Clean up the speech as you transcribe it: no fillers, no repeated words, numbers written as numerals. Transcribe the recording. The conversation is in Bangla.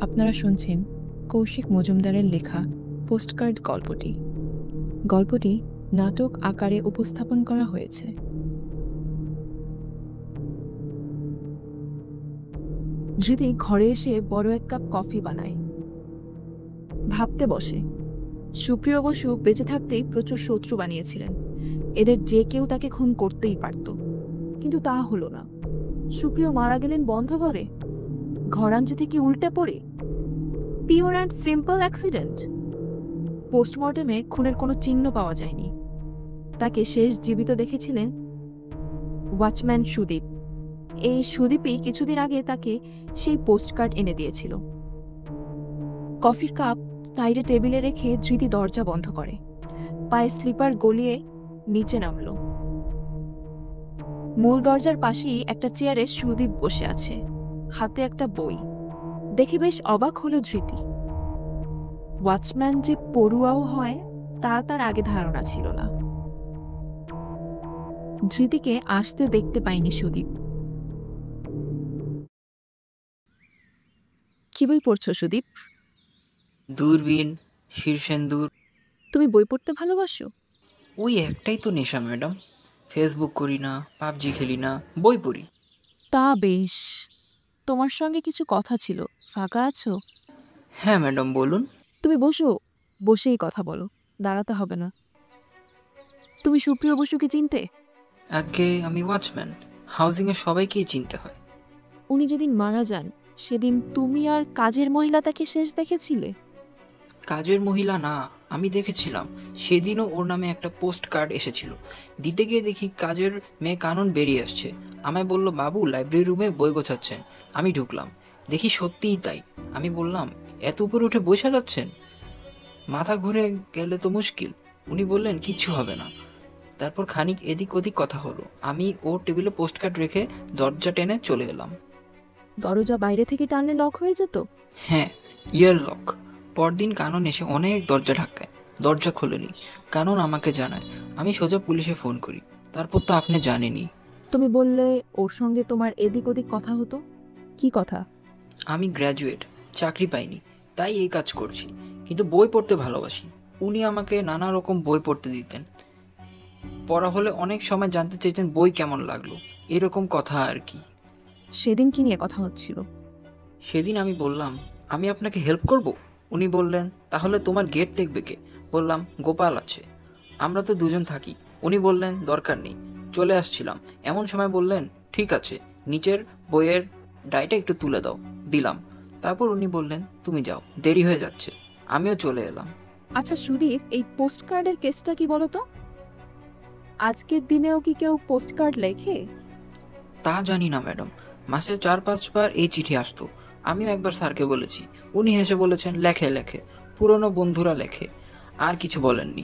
আপনারা শুনছেন কৌশিক মজুমদারের লেখা পোস্টকার্ড গল্পটি। গল্পটি নাটক আকারে উপস্থাপন করা হয়েছে। ধৃতি ঘরে এসে বড় এক কাপ কফি বানায়, ভাবতে বসে। সুপ্রিয় বসু বেঁচে থাকতেই প্রচুর শত্রু বানিয়েছিলেন। এদের যে কেউ তাকে খুন করতেই পারত, কিন্তু তা হলো না। সুপ্রিয় মারা গেলেন বন্ধ ঘরে, ঘরাঞ্চি থেকে উল্টে পড়ে। Pure and simple accident. পোস্টমর্টেমে খুনের কোনো চিহ্ন পাওয়া যায়নি। তাকে শেষ জীবিত দেখেছিলেন ওয়াচম্যান সুদীপ। এই সুদীপই কিছুদিন আগে তাকে সেই পোস্টকার্ড এনে দিয়েছিল। কফির কাপ সাইডে টেবিলে রেখে ধৃতি দরজা বন্ধ করে, পায়ে স্লিপার গলিয়ে নিচে নামল। মূল দরজার পাশেই একটা চেয়ারে সুদীপ বসে আছে, হাতে একটা বই। দেখে বেশ অবাক হলো ধৃতি। ওয়াচম্যান যে পড়ুয়াও হয় তা তার আগে ধারণা ছিল না। ধৃতিকে আসতে দেখতে পায়নি সুদীপ। কি বই পড়ছো সুদীপ? দূরবীন, শীর্ষেন্দুর। তুমি বই পড়তে ভালোবাসো? ওই একটাই তো নেশা ম্যাডাম। ফেসবুক করি না, পাবজি খেলি না, বই পড়ি। তা বেশ, তোমার সঙ্গে কিছু কথা ছিল, ফাঁকা আছো? হ্যাঁ ম্যাডাম, বলুন। তুমি বসো, বসেই কথা বলো, দাঁড়াতে হবে না। তুমি সুপ্রিয় বসুকে চিনতে? আগে আমি ওয়াচম্যান, হাউজিংয়ে সবাইকেই চিনতে হয়। উনি যেদিন মারা যান সেদিন তুমি আর কাজের মহিলা তাকে শেষ দেখেছিলে? কাজের মহিলা না, আমি দেখেছিলাম। সেদিনও ওর নামে একটা পোস্ট কার্ড এসেছিল। দিতে গিয়ে দেখি কাজের মেয়ে কানন বেরিয়ে আসছে। আমায় বলল, বাবু লাইব্রেরি রুমে বই গোছাচ্ছেন। আমি ঢুকলাম, দেখি সত্যিই তাই। আমি বললাম, এত উপরে উঠে বসে যাচ্ছেন? মাথা ঘুরে গেলে তো মুশকিল। উনি বললেন, কিচ্ছু হবে না। তারপর খানিক এদিক ওদিক কথা হলো। আমি ওর টেবিলে পোস্টকার্ড রেখে দরজা টেনে চলে এলাম। দরজা বাইরে থেকে টানলে লক হয়ে যেত? হ্যাঁ, ইয়ার লক। পরদিন কানন এসে অনেক দরজা ধাক্কায়, দরজা খোলেনি। কানন আমাকে জানায়, আমি সোজা পুলিশে ফোন করি। তারপর তো আপনি জানেনই। তুমি বললে ওর সঙ্গে তোমার এদিক ওদিক কথা হতো, কি কথা? আমি গ্র্যাজুয়েট, চাকরি পাইনি, তাই এই কাজ করছি, কিন্তু বই পড়তে ভালোবাসি। উনি আমাকে নানা রকম বই পড়তে দিতেন। পড়া হলে অনেক সময় জানতে চাইতেন বই কেমন লাগলো, এরকম কথা আর কি। সেদিন কি নিয়ে কথা হচ্ছিল? সেদিন আমি বললাম, আমি আপনাকে হেল্প করব। উনি বললেন, তাহলে তোমার গেট দেখবে কে? বললাম, গোপাল আছে, আমরা তো দুজন থাকি। উনি বললেন, দরকার নেই, চলে আসছিলাম। এমন সময় বললেন, ঠিক আছে, নিচের বইয়ের ডাইটা একটু তুলে দাও। দিলাম। তারপর উনি বললেন, তুমি যাও, দেরি হয়ে যাচ্ছে। আমিও চলে এলাম। আচ্ছা সুদীপ, এই পোস্ট কার্ডের কেসটা কি বলো তো? আজকের দিনেও কি কেউ পোস্ট কার্ড লেখে? তা জানি না ম্যাডাম, মাসে 4-5 বার এই চিঠি আসতো। আমিও একবার স্যারকে বলেছি, উনি হেসে বলেছেন, লেখে লেখে, পুরনো বন্ধুরা লেখে। আর কিছু বলেননি।